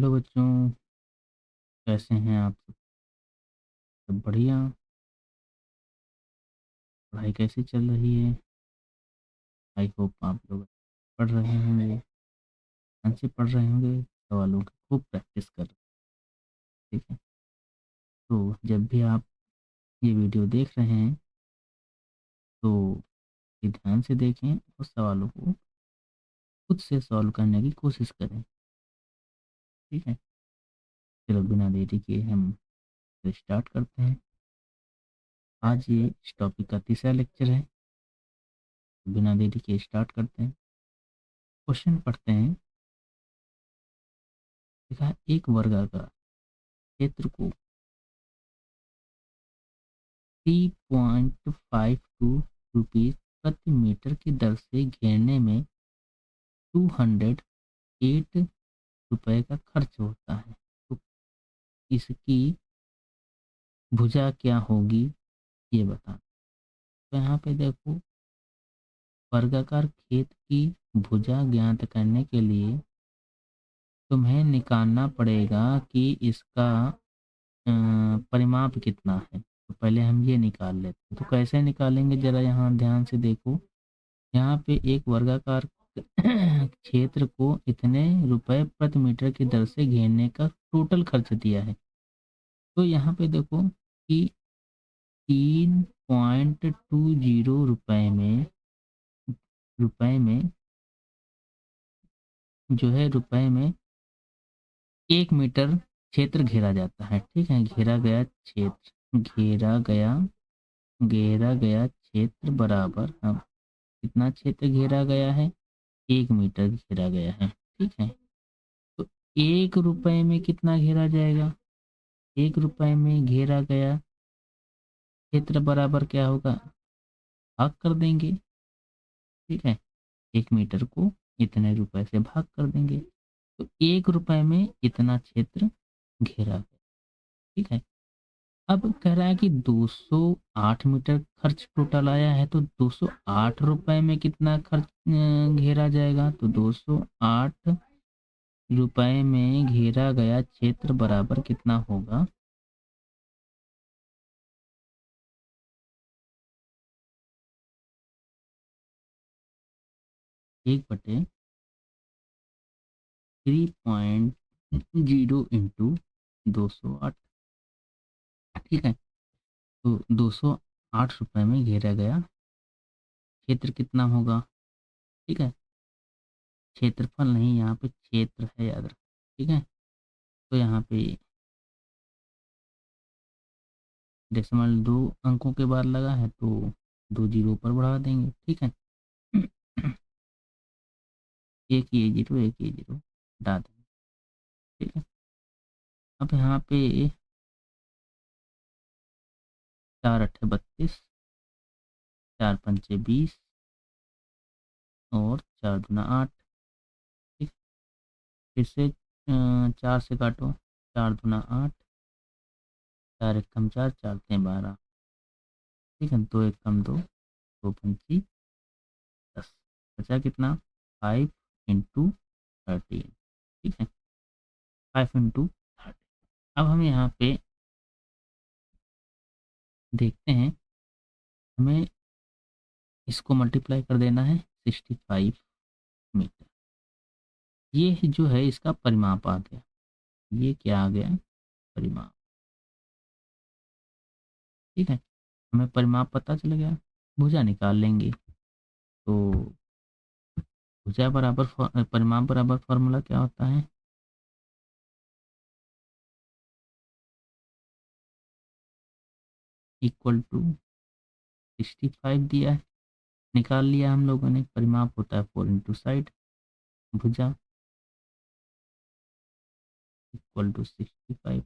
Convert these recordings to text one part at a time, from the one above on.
Hello बच्चों, कैसे हैं आप सब? सब बढ़िया। पढ़ाई कैसी चल रही है? आई होप आप लोग पढ़ रहे होंगे, ध्यान से पढ़ रहे होंगे, सवालों की खूब प्रैक्टिस कर रहे हैं। ठीक है, तो जब भी आप ये वीडियो देख रहे हैं तो ये ध्यान से देखें और सवालों को खुद से सॉल्व करने की कोशिश करें। ठीक है, चलो बिना देरी किए हम स्टार्ट करते हैं। आज ये इस टॉपिक का तीसरा लेक्चर है। बिना देरी के स्टार्ट करते हैं। क्वेश्चन पढ़ते हैं। देखा है, एक वर्गाकार क्षेत्र को 3.52 रुपीज प्रति मीटर की दर से घेरने में 208 रुपए का खर्च होता है। तो इसकी भुजा क्या होगी, ये बता। तो यहाँ पे देखो, वर्गाकार खेत की भुजा ज्ञात करने के लिए तुम्हें निकालना पड़ेगा कि इसका परिमाप कितना है। तो पहले हम ये निकाल लेते हैं। तो कैसे निकालेंगे, जरा यहाँ ध्यान से देखो। यहाँ पे एक वर्गाकार क्षेत्र को इतने रुपए प्रति मीटर की दर से घेरने का टोटल खर्च दिया है। तो यहाँ पे देखो कि 3.20 रुपए में जो है, रुपए में 1 मीटर क्षेत्र घेरा जाता है। ठीक है, घेरा गया क्षेत्र बराबर, अब कितना क्षेत्र घेरा गया है? 1 मीटर घेरा गया है। ठीक है, तो 1 रुपए में कितना घेरा जाएगा? 1 रुपए में घेरा गया क्षेत्र बराबर क्या होगा? भाग कर देंगे। ठीक है, 1 मीटर को इतने रुपए से भाग कर देंगे, तो 1 रुपए में इतना क्षेत्र घेरा गया। ठीक है, अब कह रहा है कि 208 मीटर खर्च टोटल आया है, तो 208 रुपए में कितना खर्च घेरा जाएगा? तो 208 रुपए में घेरा गया क्षेत्र बराबर कितना होगा? 1/3.0 इंटू 208। ठीक है, तो 208 रुपए में घेरा गया क्षेत्र कितना होगा? ठीक है, क्षेत्रफल नहीं, यहाँ पे क्षेत्र है, याद रख। ठीक है, तो यहाँ पे डेसिमल 2 अंकों के बाद लगा है, तो 2 जीरो पर बढ़ा देंगे। ठीक है, एक ये जीरो, एक ये जीरो हटा देंगे। ठीक है, अब यहाँ पे 4 अट्ठे 32, 4 पंचे 20 और 4 दूना 8। ठीक, फिर से 4 से काटो, 4 दूना 8, 4 एकम 4, 4 तियां 12। ठीक है, 2 एकम 2, 2 पंची 10, बचा कितना? 5 इंटू 13। ठीक है, 5 इंटू 13। अब हम यहाँ पे देखते हैं, हमें इसको मल्टीप्लाई कर देना है 65 मीटर। ये जो है इसका परिमाप आ गया। ये क्या आ गया? परिमाप। ठीक है, हमें परिमाप पता चल गया, भुजा निकाल लेंगे। तो भुजा बराबर परिमाप बराबर फॉर्मूला क्या होता है? इक्वल टू 65 दिया है, निकाल लिया हम लोगों ने। परिमाप होता है 4 इंटू साइड, भुजा इक्वल टू 65।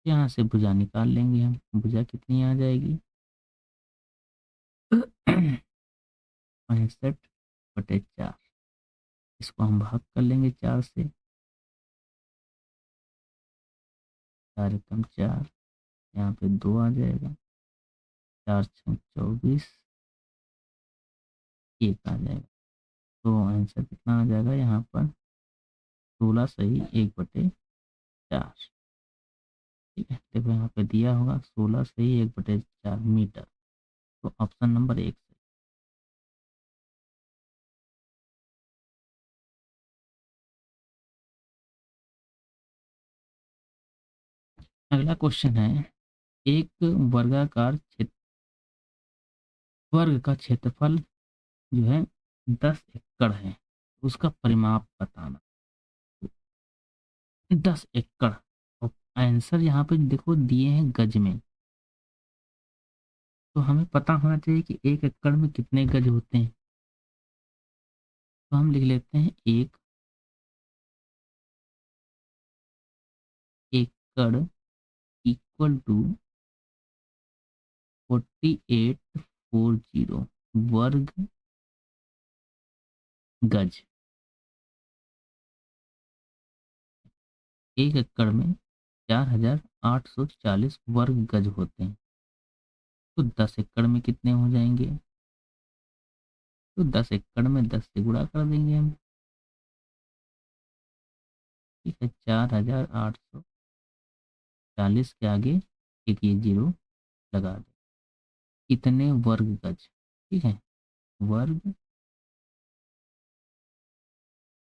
यहाँ से भुजा निकाल लेंगे हम। भुजा कितनी आ जाएगी? 65/4। इसको हम भाग कर लेंगे 4 से। 4 एकम 4, यहाँ पे 2 आ जाएगा। 4 6 24, 1 आ जाएगा। तो आंसर कितना आ जाएगा यहाँ पर? 16 सही 1/4। 4। ठीक है, देखो यहाँ पे दिया होगा 16 से ही 1/4 मीटर। तो ऑप्शन नंबर 1 सही। अगला क्वेश्चन है, एक वर्गाकार क्षेत्र वर्ग का क्षेत्रफल जो है 10 एकड़ है, उसका परिमाप बताना। 10 एकड़, और आंसर यहाँ पे देखो दिए हैं गज में। तो हमें पता होना चाहिए कि 1 एकड़ में कितने गज होते हैं। तो हम लिख लेते हैं 1 एकड़ इक्वल टू 4840 वर्ग गज। 1 एकड़ में 4840 वर्ग गज होते हैं। तो 10 एकड़ में कितने हो जाएंगे? तो 10 एकड़ में 10 से गुणा कर देंगे हम। ठीक है, 4840 के आगे एक ये जीरो लगा दें। इतने वर्ग गज। ठीक है, वर्ग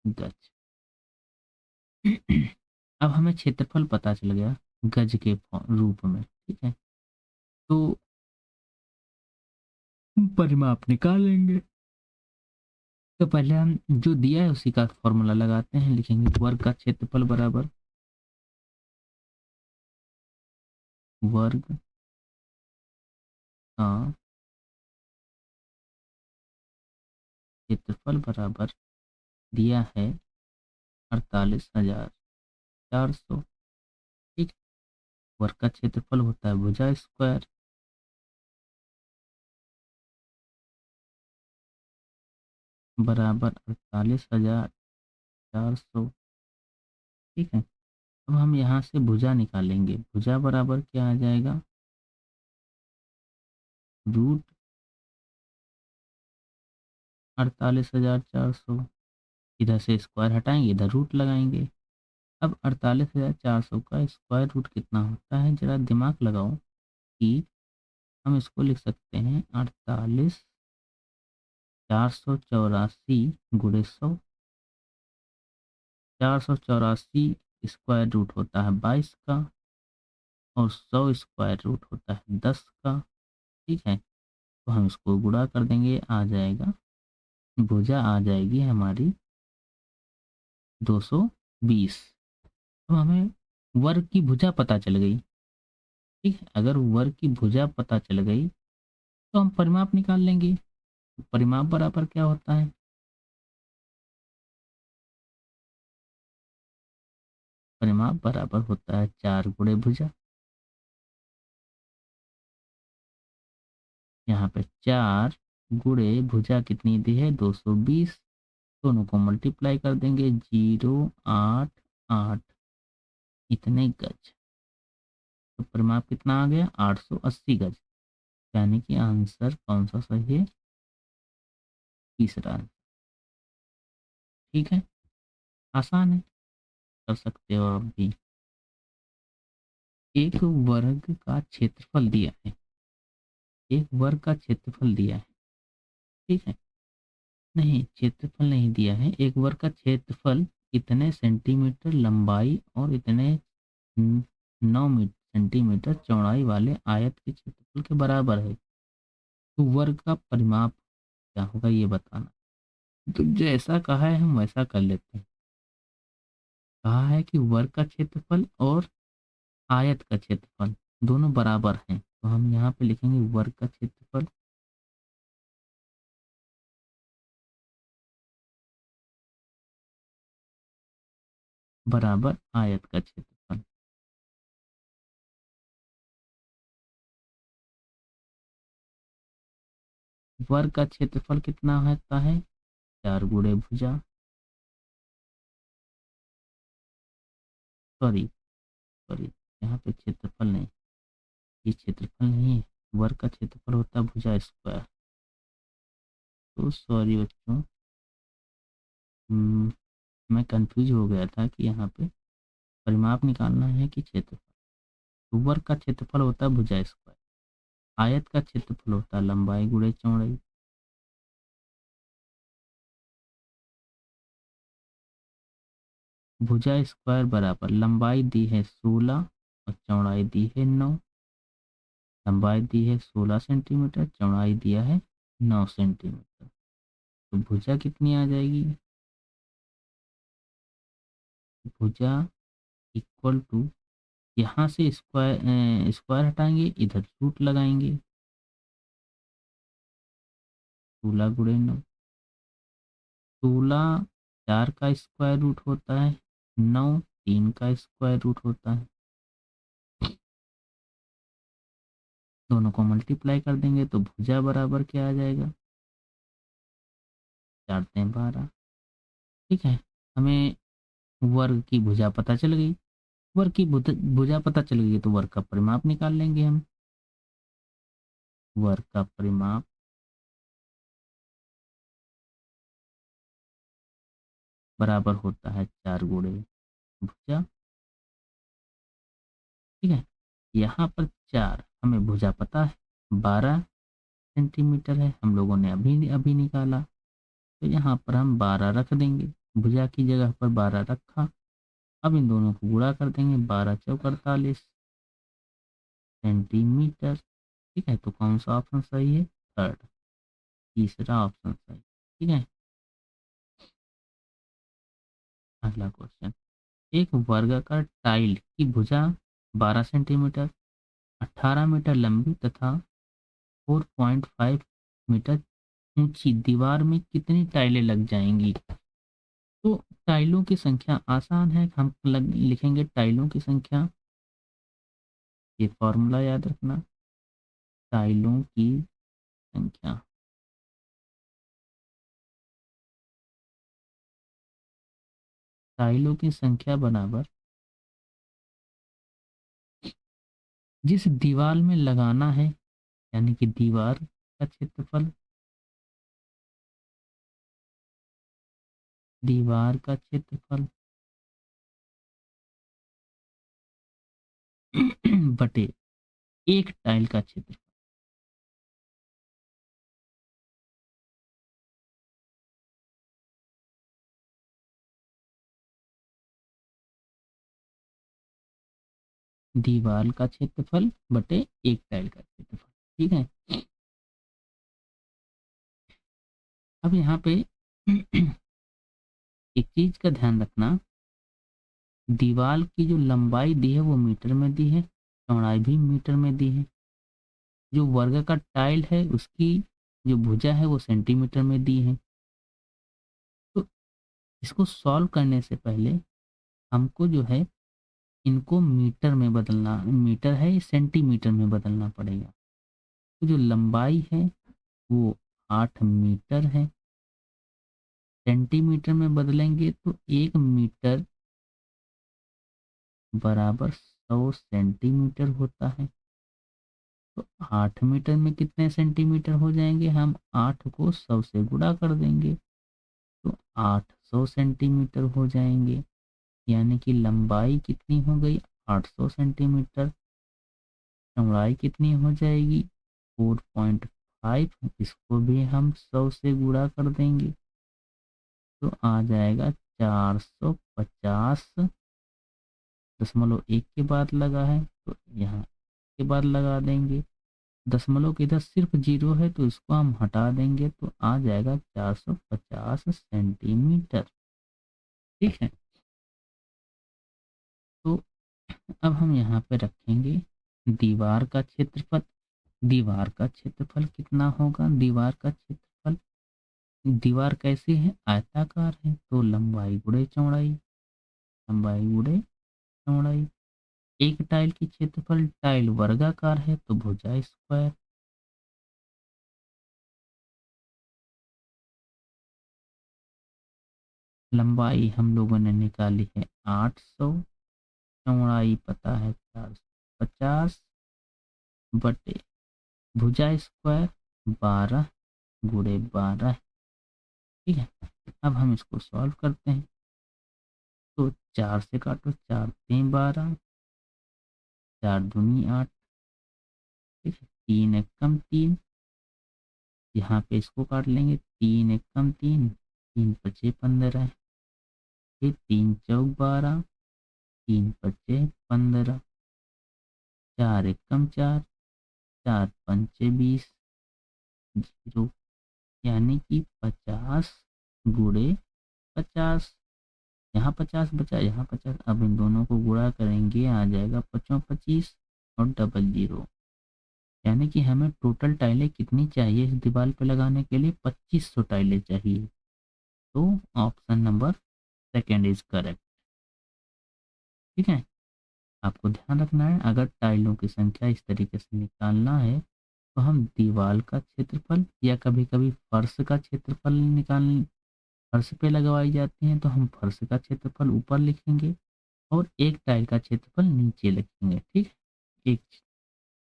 गज। अब हमें क्षेत्रफल पता चल गया गज के रूप में। ठीक है, तो परिमाप निकाल लेंगे। तो पहले हम जो दिया है उसी का फॉर्मूला लगाते हैं। लिखेंगे वर्ग का क्षेत्रफल बराबर वर्ग का क्षेत्रफल बराबर दिया है 48,400। ठीक, वर्ग का क्षेत्रफल होता है भुजा स्क्वायर, बराबर 48,400। ठीक है, अब हम यहाँ से भुजा निकालेंगे। भुजा बराबर क्या आ जाएगा? रूट 48,400। इधर से स्क्वायर हटाएंगे, इधर रूट लगाएंगे। अब 48,400 का स्क्वायर रूट कितना होता है, जरा दिमाग लगाओ। कि हम इसको लिख सकते हैं 48,484 गुणे 100। 484 स्क्वायर रूट होता है 22 का, और 100 स्क्वायर रूट होता है 10 का। ठीक है, तो हम इसको गुणा कर देंगे, आ जाएगा भुजा आ जाएगी हमारी 220। अब हमें वर्ग की भुजा पता चल गई। ठीक है, अगर वर्ग की भुजा पता चल गई तो हम परिमाप निकाल लेंगे। परिमाप बराबर क्या होता है? परिमाप बराबर होता है 4 गुणे भुजा। यहाँ पे 4 गुणे भुजा कितनी दी है? 220। दोनों को मल्टीप्लाई कर देंगे, 088 इतने गज। तो परिमाप कितना आ गया? 880 गज। यानी कि आंसर कौन सा सही है? तीसरा। ठीक है, आसान है, कर सकते हो आप भी। एक वर्ग का क्षेत्रफल दिया है। एक वर्ग का क्षेत्रफल दिया है। ठीक है, नहीं क्षेत्रफल नहीं दिया है। एक वर्ग का क्षेत्रफल इतने सेंटीमीटर लंबाई और इतने 9 सेंटीमीटर चौड़ाई वाले आयत के क्षेत्रफल के बराबर है। तो वर्ग का परिमाप क्या होगा ये बताना। तो जैसा कहा है हम वैसा कर लेते हैं। कहा है कि वर्ग का क्षेत्रफल और आयत का क्षेत्रफल दोनों बराबर हैं, तो हम यहाँ पे लिखेंगे वर्ग का क्षेत्रफल बराबर आयत का क्षेत्रफल। वर्ग का क्षेत्रफल कितना होता है? 4 गुणे भुजा, सॉरी सॉरी, यहाँ पे क्षेत्रफल नहीं, ये क्षेत्रफल नहीं है। वर्ग का क्षेत्रफल होता है भुजा स्क्वायर। तो सॉरी बच्चों, मैं कंफ्यूज हो गया था कि यहाँ पे परिमाप निकालना है कि क्षेत्रफल। तो वर्ग का क्षेत्रफल होता है भुजा स्क्वायर, आयत का क्षेत्रफल होता है लंबाई गुणे चौड़ाई। भुजा स्क्वायर बराबर लंबाई दी है 16 और चौड़ाई दी है 9। लंबाई दी है 16 सेंटीमीटर, चौड़ाई दिया है 9 सेंटीमीटर। तो भुजा कितनी आ जाएगी? भुजा इक्वल टू, यहाँ से स्क्वायर स्क्वायर हटाएंगे, इधर रूट लगाएंगे, 16 गुणे 9। 16 4 का स्क्वायर रूट होता है, 9 3 का स्क्वायर रूट होता है। दोनों को मल्टीप्लाई कर देंगे तो भुजा बराबर क्या आ जाएगा? 4 3 12। ठीक है, हमें वर्ग की भुजा पता चल गई। वर्ग की भुजा पता चल गई तो वर्ग का परिमाप निकाल लेंगे हम। वर्ग का परिमाप बराबर होता है 4 गुणे भुजा। ठीक है, यहाँ पर 4 हमें भुजा पता है, 12 सेंटीमीटर है, हम लोगों ने अभी अभी निकाला। तो यहाँ पर हम 12 रख देंगे, भुजा की जगह पर 12 रखा। अब इन दोनों को गुणा कर देंगे, 12 चौक 48 सेंटीमीटर। ठीक है, तो कौन सा ऑप्शन सही है? थर्ड, तीसरा ऑप्शन सही। ठीक है, अगला क्वेश्चन। एक वर्गाकार टाइल की भुजा 12 सेंटीमीटर, 18 मीटर लंबी तथा 4.5 मीटर ऊंची दीवार में कितनी टाइलें लग जाएंगी? तो टाइलों की संख्या आसान है, हम लिखेंगे टाइलों की संख्या। ये फॉर्मूला याद रखना, टाइलों की संख्या। टाइलों की संख्या बराबर जिस दीवार में लगाना है, यानी कि दीवार का क्षेत्रफल, दीवार का क्षेत्रफल बटे एक टाइल का क्षेत्रफल। दीवार का क्षेत्रफल बटे एक टाइल का क्षेत्रफल। ठीक है, अब यहाँ पे एक चीज का ध्यान रखना, दीवार की जो लंबाई दी है वो मीटर में दी है, चौड़ाई भी मीटर में दी है। जो वर्ग का टाइल है उसकी जो भुजा है वो सेंटीमीटर में दी है। तो इसको सॉल्व करने से पहले हमको जो है इनको मीटर में बदलना, मीटर है ये सेंटीमीटर में बदलना पड़ेगा। तो जो लंबाई है वो 8 मीटर है, सेंटीमीटर में बदलेंगे तो 1 मीटर बराबर 100 सेंटीमीटर होता है। तो 8 मीटर में कितने सेंटीमीटर हो जाएंगे? हम 8 को 100 से गुणा कर देंगे तो 800 सेंटीमीटर हो जाएंगे। यानी कि लंबाई कितनी हो गई? 800 सेंटीमीटर। चौड़ाई कितनी हो जाएगी? 4.5। इसको भी हम 100 से गुणा कर देंगे तो आ जाएगा 450। दशमलव एक के बाद लगा है तो यहाँ के बाद लगा देंगे। दशमलव के इधर सिर्फ 0 है तो इसको हम हटा देंगे तो आ जाएगा 450 सेंटीमीटर। ठीक है, तो अब हम यहाँ पे रखेंगे दीवार का क्षेत्रफल। दीवार का क्षेत्रफल कितना होगा? दीवार का क्षेत्रफल, दीवार कैसी है? आयताकार है, तो लंबाई गुणे चौड़ाई, लंबाई गुणे चौड़ाई। एक टाइल की क्षेत्रफल, टाइल वर्गाकार है तो भुजा स्क्वायर। लंबाई हम लोगों ने निकाली है 800, चौड़ाई पता है 450 बटे भुजा स्क्वायर 12 गुणे 12। ठीक है, अब हम इसको सॉल्व करते हैं। तो 4 से काटो, 4 3 12, 4 दूनी 8, ठीक है, 3 एकम 3, यहाँ पे इसको काट लेंगे, 3 एकम 3, 3 पचे 15, फिर 3 चौक 12, 3 पचे 15, 4 एकम 4, 4 पंचे 20, 0, यानी कि 50 गुणे 50। यहाँ 50 बचा, यहाँ 50, अब इन दोनों को गुणा करेंगे, आ जाएगा 5 25 और डबल 0, यानी कि हमें टोटल टाइलें कितनी चाहिए इस दीवार पे लगाने के लिए? 2500 टाइलें चाहिए। तो option number second is correct. ठीक है, आपको ध्यान रखना है, अगर टाइलों की संख्या इस तरीके से निकालना है तो हम दीवार का क्षेत्रफल या कभी कभी फर्श का क्षेत्रफल निकाल, फर्श पे लगवाई जाती हैं तो हम फर्श का क्षेत्रफल ऊपर लिखेंगे और एक टाइल का क्षेत्रफल नीचे लिखेंगे। ठीक है, एक,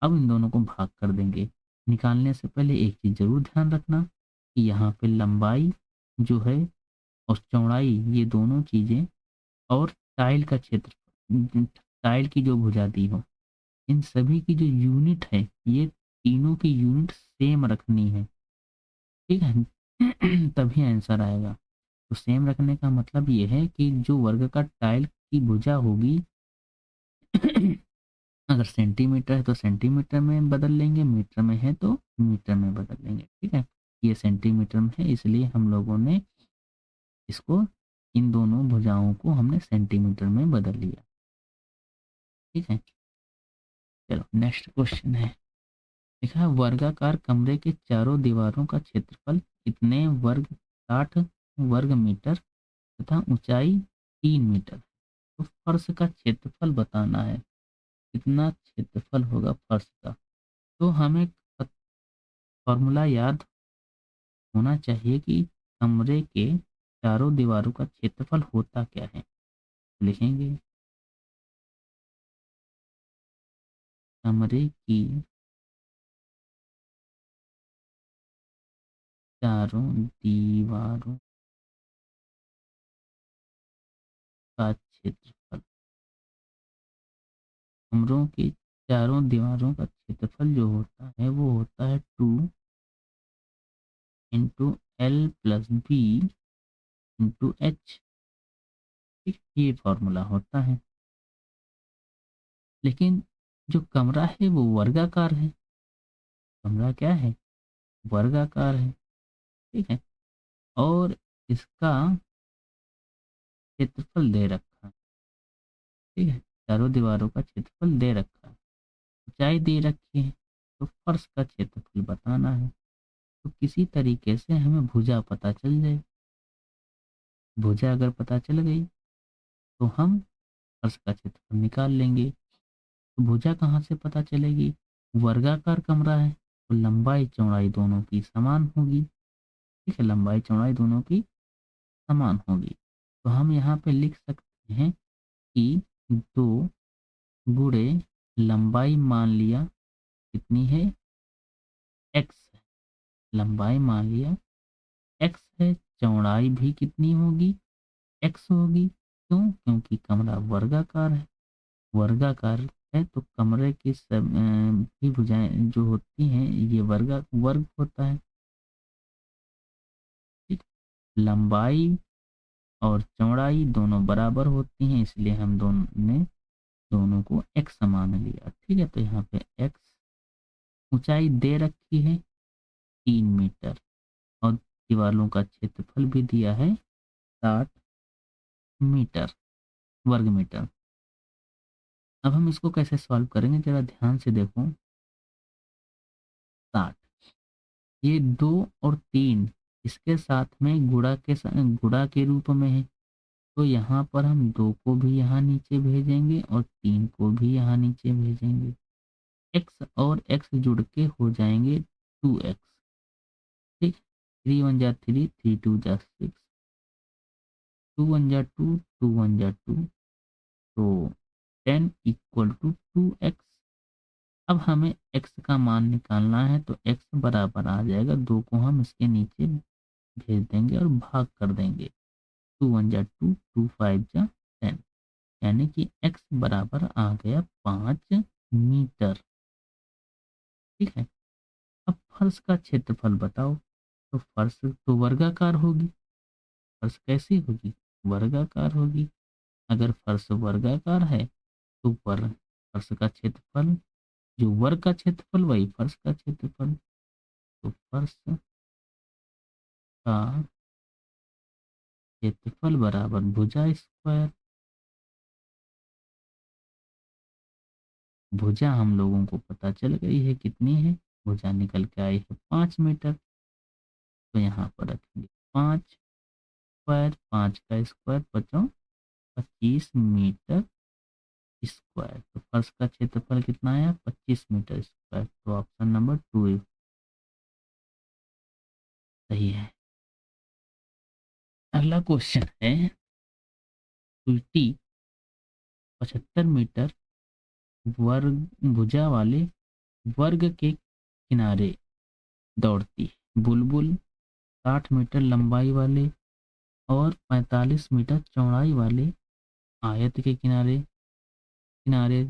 अब इन दोनों को भाग कर देंगे। निकालने से पहले एक चीज़ जरूर ध्यान रखना कि यहाँ पे लंबाई जो है और चौड़ाई, ये दोनों चीज़ें, और टाइल का क्षेत्र, टाइल की जो भुजा दी हो, इन सभी की जो यूनिट है, ये तीनों की यूनिट सेम रखनी है। ठीक है तभी आंसर आएगा। तो सेम रखने का मतलब ये है कि जो वर्ग का टाइल की भुजा होगी अगर सेंटीमीटर है तो सेंटीमीटर में बदल लेंगे, मीटर में है तो मीटर में बदल लेंगे। ठीक है, ये सेंटीमीटर में है इसलिए हम लोगों ने इसको, इन दोनों भुजाओं को हमने सेंटीमीटर में बदल लिया। ठीक है, चलो नेक्स्ट क्वेश्चन है, लिखा है वर्गाकार कमरे के चारों दीवारों का क्षेत्रफल कितने वर्ग 60 वर्ग मीटर तथा ऊंचाई 3 मीटर। तो फर्श का क्षेत्रफल बताना है, कितना क्षेत्रफल होगा फर्श का। तो हमें फॉर्मूला याद होना चाहिए कि कमरे के चारों दीवारों का क्षेत्रफल होता क्या है। लिखेंगे कमरे की चारों दीवारों का क्षेत्रफल, कमरों की चारों दीवारों का क्षेत्रफल जो होता है वो होता है 2 × L + B × H। ठीक, ये फॉर्मूला होता है। लेकिन जो कमरा है वो वर्गाकार है, कमरा क्या है, वर्गाकार है। ठीक है, और इसका क्षेत्रफल दे रखा है। ठीक है, चारों दीवारों का क्षेत्रफल दे रखा है, ऊंचाई दे रखी है, तो फर्श का क्षेत्रफल बताना है। तो किसी तरीके से हमें भुजा पता चल जाए, भुजा अगर पता चल गई तो हम फर्श का क्षेत्रफल निकाल लेंगे। तो भुजा कहाँ से पता चलेगी, वर्गाकार कमरा है तो लंबाई चौड़ाई दोनों की समान होगी। ठीक है, लंबाई चौड़ाई दोनों की समान होगी। तो हम यहाँ पे लिख सकते हैं कि 2 गुणे लंबाई मान लिया कितनी है, एक्स है, लंबाई मान लिया एक्स है, चौड़ाई भी कितनी होगी, एक्स होगी। क्यों, क्योंकि कमरा वर्गाकार है, वर्गाकार है तो कमरे की सब भी भुजाएं जो होती हैं ये वर्ग होता है। ठीक, लंबाई और चौड़ाई दोनों बराबर होती हैं इसलिए हम दोनों ने दोनों को एक्स मान लिया। ठीक है, तो यहाँ पे एक्स, ऊंचाई दे रखी है 3 मीटर और दीवारों का क्षेत्रफल भी दिया है 60 मीटर, वर्ग मीटर। अब हम इसको कैसे सॉल्व करेंगे जरा ध्यान से देखो। 60, ये 2 और 3 इसके साथ में गुणा के रूप में है, तो यहाँ पर हम 2 को भी यहाँ नीचे भेजेंगे और 3 को भी यहाँ नीचे भेजेंगे। एक्स और एक्स जुड़ के हो जाएंगे 2x। ठीक, 3 × 1 = 3, 3 × 2 = 6, 2 × 1 = 2, 2 × 1 = 2, तो 10 = 2x। अब हमें x का मान निकालना है तो x बराबर आ जाएगा, 2 को हम इसके नीचे भेज देंगे और भाग कर देंगे। 2 × 1 = 2, 2 × 5 = 10। यानी कि x बराबर आ गया 5 मीटर। ठीक है। अब फर्श का क्षेत्रफल बताओ। तो फर्श तो वर्गाकार होगी। फर्श कैसी होगी? वर्गाकार होगी। अगर फर्श वर्गाकार है तो फर्श का क्षेत्रफल, जो वर्ग का क्षेत्रफल वही फर्श का क्षेत्रफल। तो फर्श का क्षेत्रफल बराबर भुजा स्क्वायर। भुजा हम लोगों को पता चल गई है कितनी है। भुजा निकल के आई है 5 मीटर। तो यहाँ पर रखेंगे 5 स्क्वायर, 5 का स्क्वायर 25 मीटर स्क्वायर। तो फर्श का क्षेत्रफल कितना आया? 25 मीटर स्क्वायर। तो ऑप्शन नंबर 2 सही है। अगला क्वेश्चन है, उल्टी 75 मीटर वर्ग भुजा वाले वर्ग के किनारे दौड़ती बुलबुल 60 मीटर लंबाई वाले और 45 मीटर चौड़ाई वाले आयत के किनारे किनारे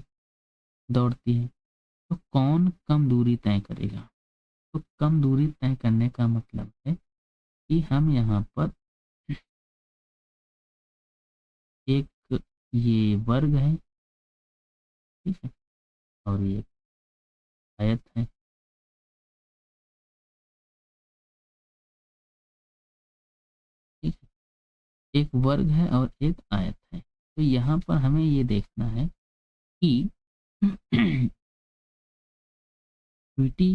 दौड़ती है। तो कौन कम दूरी तय करेगा? तो कम दूरी तय करने का मतलब है कि हम यहाँ पर एक ये वर्ग है, ठीक है, और ये आयत है। ठीक है, एक वर्ग है और एक आयत है। तो यहाँ पर हमें ये देखना है कि स्वीटी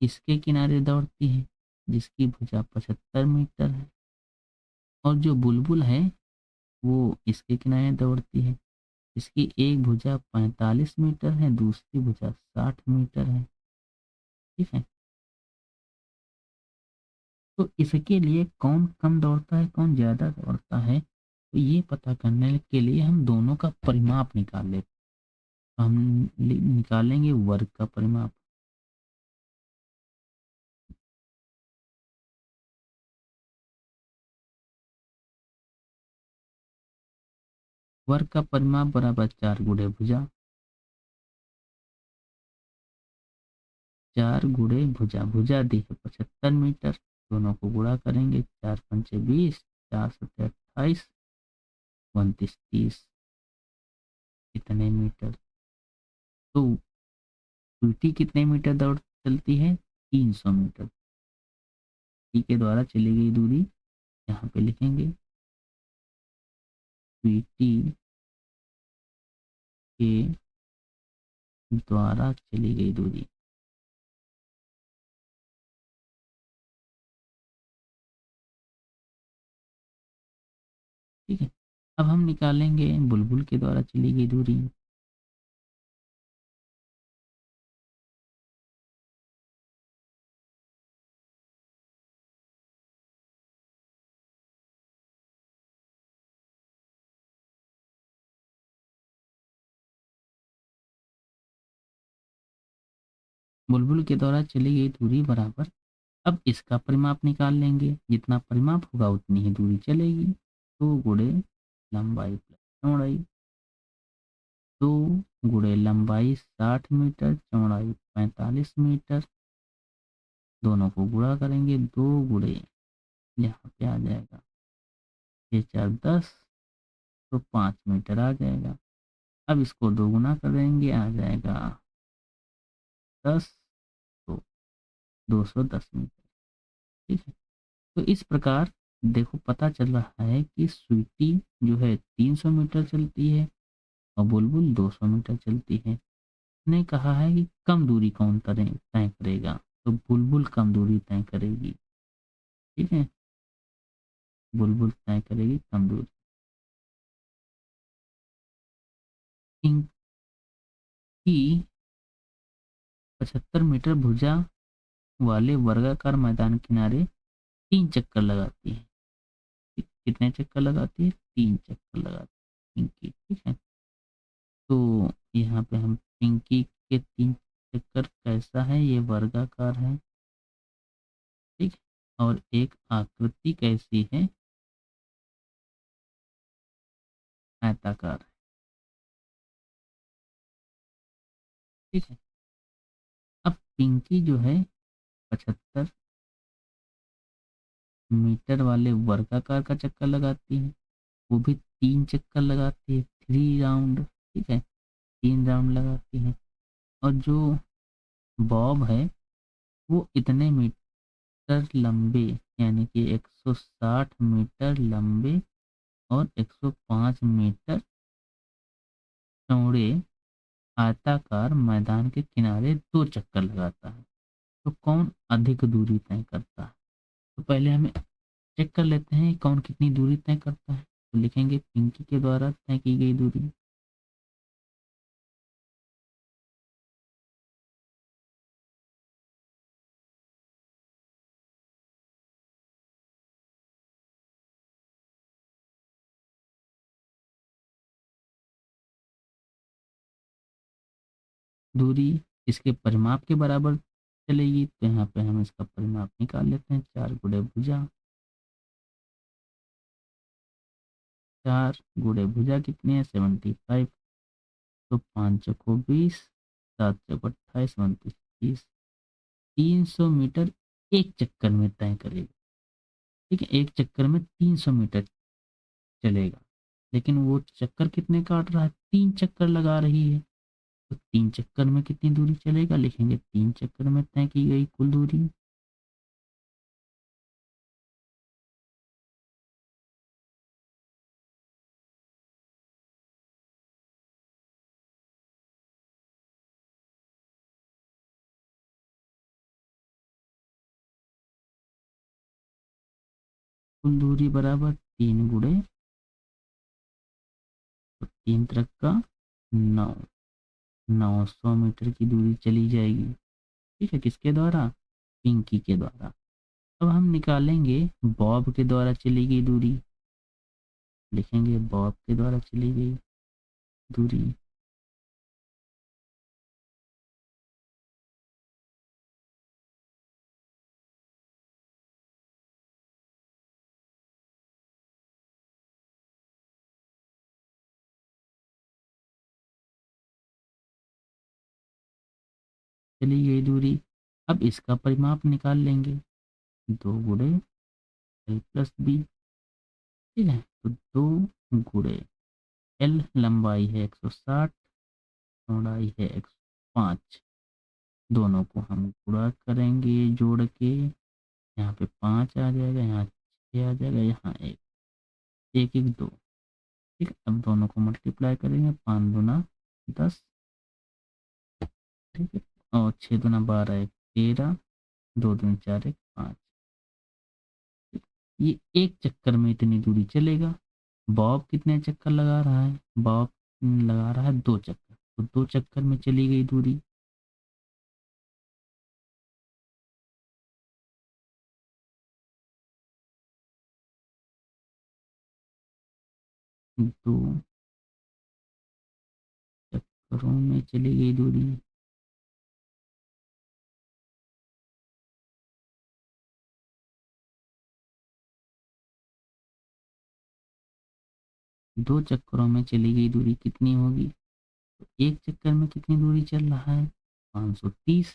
किसके किनारे दौड़ती है? जिसकी भुजा 75 मीटर है। और जो बुलबुल है वो इसके किनारे दौड़ती है। इसकी एक भुजा 45 मीटर है, दूसरी भुजा 60 मीटर है। ठीक है। तो इसके लिए कौन कम दौड़ता है, कौन ज़्यादा दौड़ता है, तो ये पता करने के लिए हम दोनों का परिमाप निकाल लेते हैं। हम निकालेंगे वर्ग का परिमाप। वर्ग का परिमाप बराबर 4 गुणे भुजा। 4 गुणे भुजा, भुजा दी है 75 मीटर। दोनों को गुणा करेंगे, 4 पंचे 20, 4 सत्ते 28, 29 30। कितने मीटर? तो स्वीटी कितने मीटर दौड़ चलती है? 300 मीटर। टी के द्वारा चली गई दूरी यहाँ पे लिखेंगे, स्वीटी के द्वारा चली गई दूरी। ठीक है। अब हम निकालेंगे बुलबुल के द्वारा चली गई दूरी। बुलबुल के द्वारा चली गई दूरी बराबर, अब इसका परिमाप निकाल लेंगे। जितना परिमाप होगा उतनी ही दूरी चलेगी। 2 गुणे लंबाई प्लस चौड़ाई। 2 गुणे लंबाई 60 मीटर, चौड़ाई 45 मीटर। दोनों को गुणा करेंगे, 2 गुणे यहाँ पे आ जाएगा 6 4 10, तो 5 मीटर आ जाएगा। अब इसको 2 गुना करेंगे, आ जाएगा 10, तो 210 मीटर। ठीक है। तो इस प्रकार देखो पता चल रहा है कि स्वीटी जो है 300 मीटर चलती है और बुलबुल 200 मीटर चलती है। ने कहा है कि कम दूरी कौन तय करेगा, तो बुलबुल कम दूरी तय करेगी। ठीक है, बुलबुल तय करेगी कम दूरी। इनकी 75 मीटर भुजा वाले वर्गाकार मैदान किनारे 3 चक्कर लगाती है। कितने चक्कर लगाती है? 3 चक्कर लगाती है पिंकी। ठीक है। तो यहाँ पे हम पिंकी के 3 चक्कर कैसा है, ये वर्गाकार है। ठीक। और एक आकृति कैसी है, आयताकार है। ठीक है। अब पिंकी जो है 75 मीटर वाले वर्गाकार का चक्कर लगाती है, वो भी 3 चक्कर लगाती है, 3 राउंड। ठीक है, 3 राउंड लगाती है। और जो बॉब है वो इतने मीटर लंबे, यानी कि 160 मीटर लंबे और 105 मीटर चौड़े आयताकार मैदान के किनारे 2 चक्कर लगाता है। तो कौन अधिक दूरी तय करता है? तो पहले हमें चेक कर लेते हैं कौन कितनी दूरी तय करता है। तो लिखेंगे पिंकी के द्वारा तय की गई दूरी। दूरी इसके परिमाप के बराबर चलेगी, तो यहाँ पे हम इसका परिमाप निकाल लेते हैं। 4 गुणे भुजा, 4 गुणे भुजा कितनी है? 75। तो 5 चौको 20, 7 चौको 28, 29, 300 मीटर एक चक्कर में तय करेगा। ठीक है, एक चक्कर में 300 मीटर चलेगा। लेकिन वो चक्कर कितने काट रहा है? 3 चक्कर लगा रही है। तो 3 चक्कर में कितनी दूरी चलेगा? लिखेंगे 3 चक्कर में तय की गई कुल दूरी। कुल दूरी बराबर 3 गुणे, तो 3 त्रिक का 9, 900 मीटर की दूरी चली जाएगी। ठीक है, किसके द्वारा? पिंकी के द्वारा। अब हम निकालेंगे बॉब के द्वारा चली गई दूरी। लिखेंगे बॉब के द्वारा चली गई दूरी। चली गई दूरी। अब इसका परिमाप निकाल लेंगे। 2 गुणे L + B। ठीक है, तो 2 गुणे L लंबाई है 160, चौड़ाई है 105। दोनों को हम गुणा करेंगे जोड़ के। यहाँ पे 5 आ जाएगा, यहाँ 6 आ जाएगा, यहाँ 1, 1 1 2। ठीक है, अब दोनों को मल्टीप्लाई करेंगे। 5 दूना 10। ठीक है, और 6 दूना 12, 1 13, 2 दूनी 4, 1 5। ये एक चक्कर में इतनी दूरी चलेगा। बॉब कितने चक्कर लगा रहा है? बॉब लगा रहा है 2 चक्कर, तो 2 चक्कर में चली गई दूरी। दो चक्करों में चली गई दूरी। 2 चक्करों में चली गई दूरी कितनी होगी? तो एक चक्कर में कितनी दूरी चल रहा है? 530।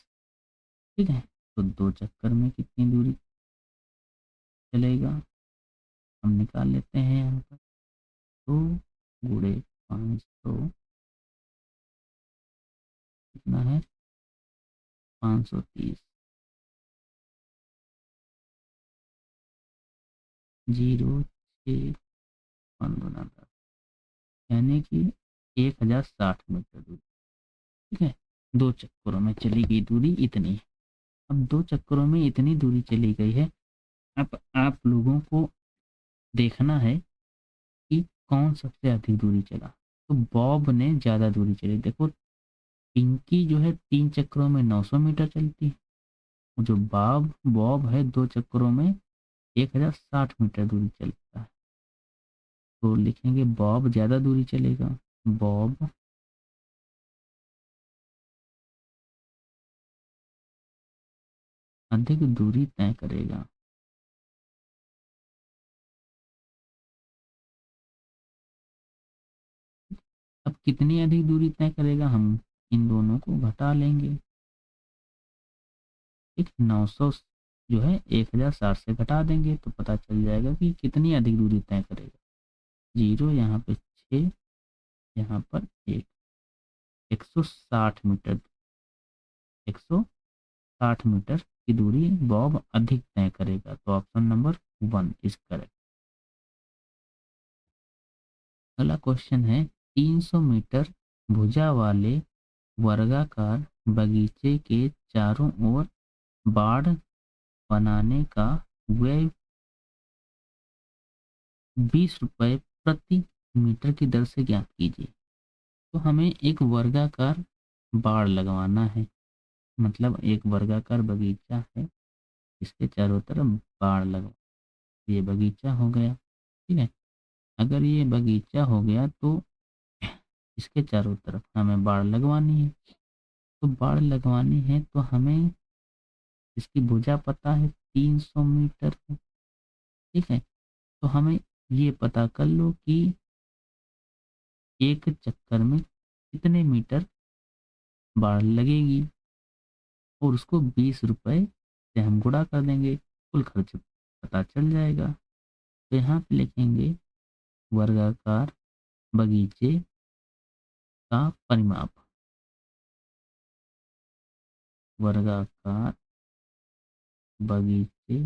ठीक है, तो 2 चक्कर में कितनी दूरी चलेगा? हम निकाल लेते हैं यहाँ पर। 2 गुणे 500 कितना है? 530। 0 6 5 दूना 10, यानी कि 1060 मीटर दूरी। ठीक है, 2 चक्करों में चली गई दूरी इतनी है। अब 2 चक्करों में इतनी दूरी चली गई है। अब आप लोगों को देखना है कि कौन सबसे अधिक दूरी चला। तो बॉब ने ज़्यादा दूरी चली। देखो, पिंकी जो है 3 चक्करों में 900 मीटर चलती है। और जो बॉब बॉब है 2 चक्करों में 1060 मीटर दूरी चलता है। तो लिखेंगे बॉब ज़्यादा दूरी चलेगा। बॉब अधिक दूरी तय करेगा। अब कितनी अधिक दूरी तय करेगा, हम इन दोनों को घटा लेंगे। ठीक, 900 जो है 1060 से घटा देंगे तो पता चल जाएगा कि कितनी अधिक दूरी तय करेगा। 0 यहाँ पे 6, यहाँ पर 1, 160 मीटर, 160 मीटर की दूरी बॉब अधिक तय करेगा। तो ऑप्शन नंबर 1 इज करेक्ट। अगला क्वेश्चन है, 300 मीटर भुजा वाले वर्गाकार बगीचे के चारों ओर बाड़ बनाने का व्यय 20 रुपए प्रति मीटर की दर से ज्ञात कीजिए। तो हमें एक वर्गाकार बाड़ लगवाना है, मतलब एक वर्गाकार बगीचा है, इसके चारों तरफ बाड़ लगवा, ये बगीचा हो गया। ठीक है, अगर ये बगीचा हो गया तो इसके चारों तरफ हमें बाड़ लगवानी है। तो बाड़ लगवानी है तो हमें इसकी भुजा पता है 300 मीटर है। ठीक है, तो हमें ये पता कर लो कि एक चक्कर में कितने मीटर बाड़ लगेगी और उसको 20 रुपए से हम गुणा कर देंगे, कुल खर्च पता चल जाएगा। तो यहाँ पे लिखेंगे वर्गाकार बगीचे का परिमाप, वर्गाकार बगीचे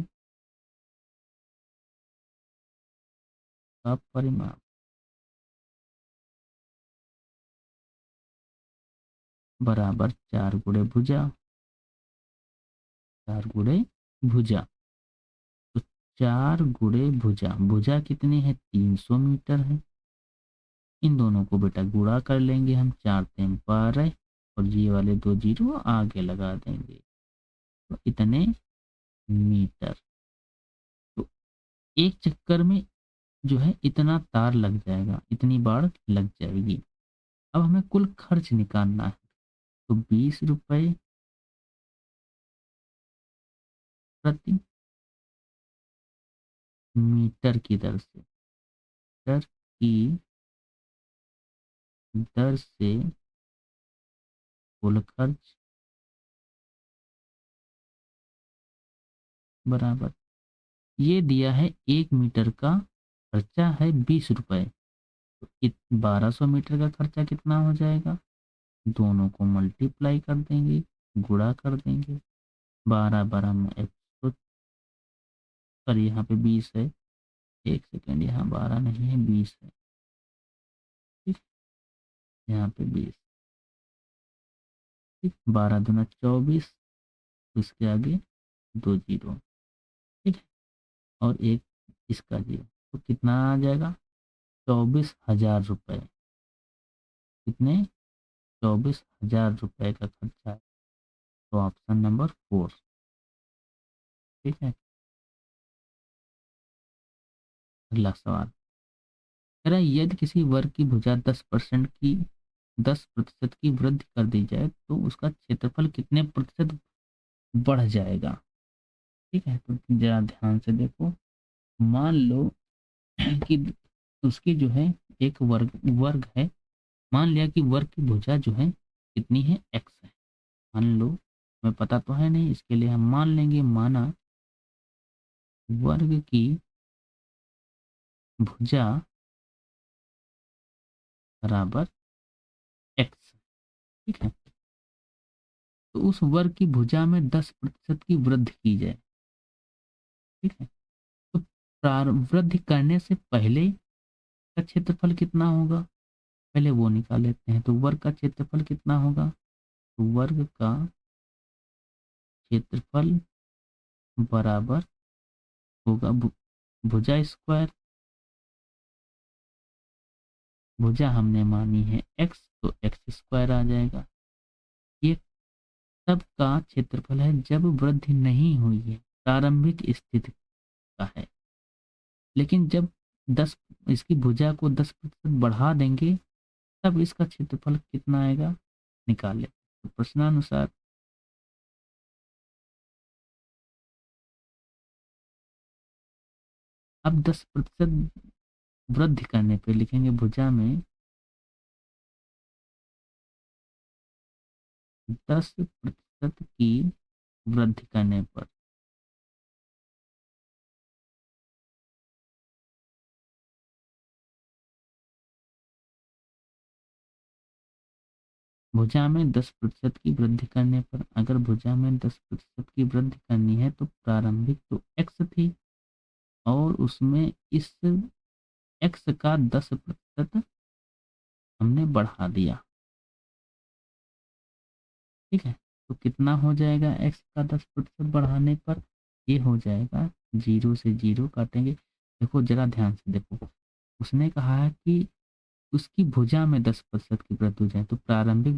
का परिमाप बराबर 4 गुणे भुजा, 4 गुणे भुजा। तो 4 गुणे भुजा, भुजा कितनी है 300 मीटर है। इन दोनों को बेटा गुणा कर लेंगे हम, 4 3 12 और ये वाले 2 जीरो आगे लगा देंगे, तो इतने मीटर। तो एक चक्कर में जो है इतना तार लग जाएगा, इतनी बाड़ लग जाएगी। अब हमें कुल खर्च निकालना है, तो 20 रुपए प्रति मीटर की दर से, मीटर की दर से कुल खर्च बराबर, ये दिया है 1 मीटर का खर्चा है 20 रुपए, तो 1200 मीटर का खर्चा कितना हो जाएगा, दोनों को मल्टीप्लाई कर देंगे, गुणा कर देंगे, 12 12 में 100, पर यहाँ पे 20 है, एक सेकेंड, यहाँ 12 नहीं है 20 है। ठीक, यहाँ पे 20, ठीक, 12 दूना 24, उसके आगे 2 जीरो। ठीक है, और एक इसका जीरो, तो कितना आ जाएगा 24,000 रुपये। कितने, 24,000 रुपये का खर्चा है। तो ऑप्शन नंबर 4। ठीक है, अगला सवाल कह रहा है, यदि किसी वर्ग की भुजा 10% की वृद्धि कर दी जाए तो उसका क्षेत्रफल कितने प्रतिशत बढ़ जाएगा। ठीक है, तो जरा ध्यान से देखो, मान लो कि उसकी जो है एक वर्ग वर्ग है, मान लिया कि वर्ग की भुजा जो है कितनी है, x है। मान लो, हमें पता तो है नहीं, इसके लिए हम मान लेंगे, माना वर्ग की भुजा बराबर x। ठीक है, तो उस वर्ग की भुजा में 10% की वृद्धि की जाए। ठीक है, तो वृद्धि करने से पहले का क्षेत्रफल कितना होगा, पहले वो निकाल लेते हैं। तो वर्ग का क्षेत्रफल कितना होगा, तो वर्ग का क्षेत्रफल बराबर होगा भुजा स्क्वायर, भुजा हमने मानी है x, तो x स्क्वायर आ जाएगा। ये तब का क्षेत्रफल है जब वृद्धि नहीं हुई है, प्रारंभिक स्थिति का है। लेकिन जब 10, इसकी भुजा को 10% बढ़ा देंगे तब इसका क्षेत्रफल कितना आएगा, निकाले। तो प्रश्नानुसार अब 10% वृद्धि करने पे लिखेंगे भुजा में 10% की वृद्धि करने पर। भुजा में 10% की वृद्धि करने पर, अगर भुजा में 10% की वृद्धि करनी है तो प्रारंभिक तो x थी और उसमें इस x का 10% हमने बढ़ा दिया। ठीक है, तो कितना हो जाएगा x का 10% बढ़ाने पर? ये हो जाएगा, 0 से 0 काटेंगे। देखो जरा ध्यान से देखो, उसने कहा है कि उसकी भुजा में 10% की वृद्धि हो जाए, तो प्रारंभिक